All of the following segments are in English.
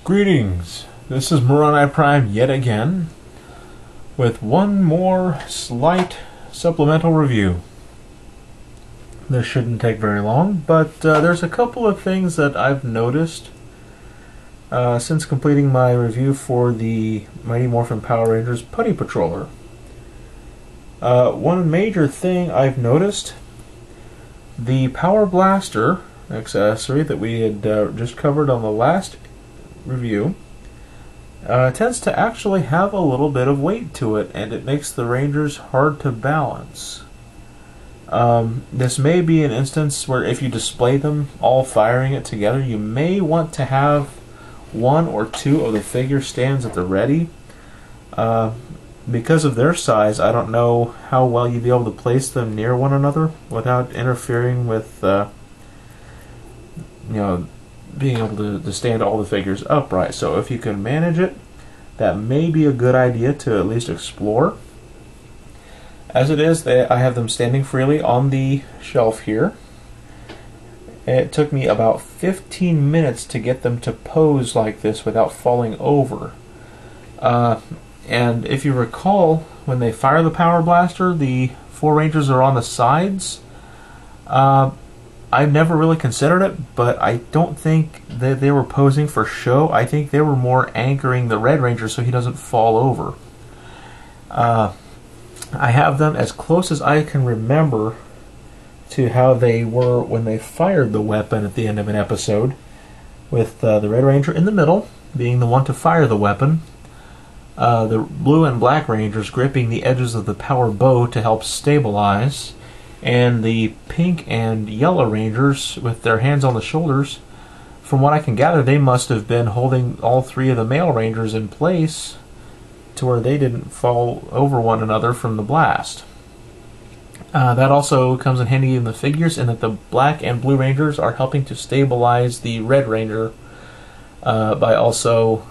Greetings, this is Moroni Prime yet again with one more slight supplemental review. This shouldn't take very long, but there's a couple of things that I've noticed since completing my review for the Mighty Morphin Power Rangers Putty Patroller. One major thing I've noticed, the Power Blaster accessory that we had just covered on the last review tends to actually have a little bit of weight to it, and it makes the Rangers hard to balance. This may be an instance where if you display them all firing it together, you may want to have one or two of the figure stands at the ready. Because of their size, I don't know how well you'd be able to place them near one another without interfering with being able to stand all the figures upright. So if you can manage it, that may be a good idea to at least explore. As it is, I have them standing freely on the shelf here. It took me about 15 minutes to get them to pose like this without falling over. And if you recall, when they fire the Power Blaster, the four Rangers are on the sides. I've never really considered it, but I don't think that they were posing for show. I think they were more anchoring the Red Ranger so he doesn't fall over. I have them as close as I can remember to how they were when they fired the weapon at the end of an episode, with the Red Ranger in the middle, being the one to fire the weapon, the Blue and Black Rangers gripping the edges of the power bow to help stabilize, and the Pink and Yellow Rangers with their hands on the shoulders. From what I can gather, they must have been holding all three of the male Rangers in place to where they didn't fall over one another from the blast. That also comes in handy in the figures, in that the Black and Blue Rangers are helping to stabilize the Red Ranger by also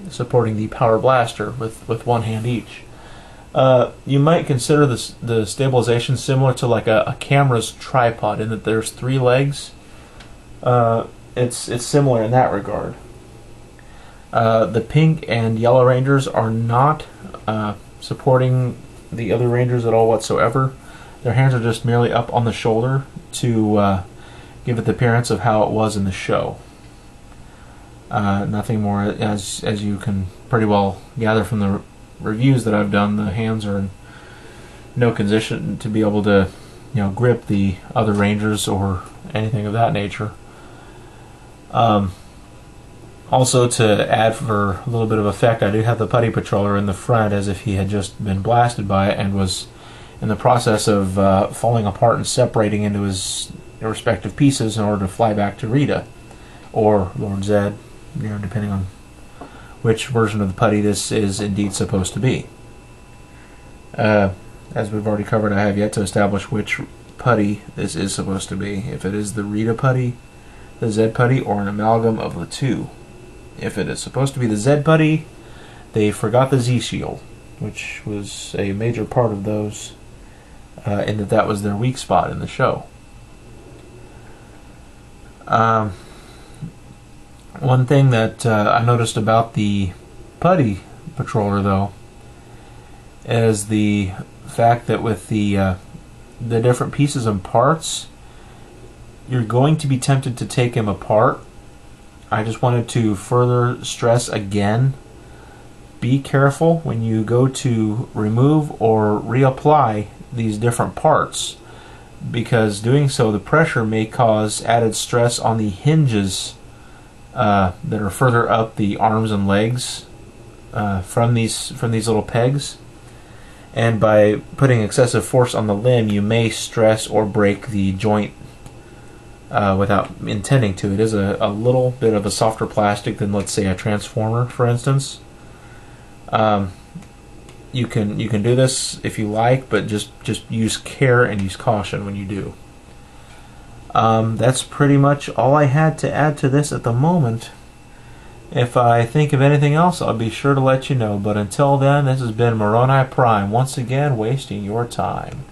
supporting the Power Blaster with one hand each. You might consider the stabilization similar to like a camera's tripod, in that there's three legs. It's similar in that regard. The Pink and Yellow Rangers are not supporting the other Rangers at all whatsoever. Their hands are just merely up on the shoulder to give it the appearance of how it was in the show. Nothing more, as you can pretty well gather from the reviews that I've done. The hands are in no condition to be able to grip the other Rangers or anything of that nature. Also, to add for a little bit of effect, I do have the Putty Patroller in the front as if he had just been blasted by it and was in the process of falling apart and separating into his respective pieces in order to fly back to Rita or Lord Zed, depending on which version of the Putty this is indeed supposed to be. As we've already covered, I have yet to establish which Putty this is supposed to be. If it is the Rita Putty, the Zed Putty, or an amalgam of the two. If it is supposed to be the Zed Putty, they forgot the Z-Shield, which was a major part of those, in that was their weak spot in the show. One thing that I noticed about the Putty Patroller, though, is the fact that with the different pieces and parts, you're going to be tempted to take him apart. I just wanted to further stress again, be careful when you go to remove or reapply these different parts, because doing so, the pressure may cause added stress on the hinges that are further up the arms and legs from these little pegs, and by putting excessive force on the limb, you may stress or break the joint without intending to. It is a little bit of a softer plastic than, let's say, a transformer, for instance. You can do this if you like, but just use care and use caution when you do. That's pretty much all I had to add to this at the moment. If I think of anything else, I'll be sure to let you know. But until then, this has been Moroni Prime, once again wasting your time.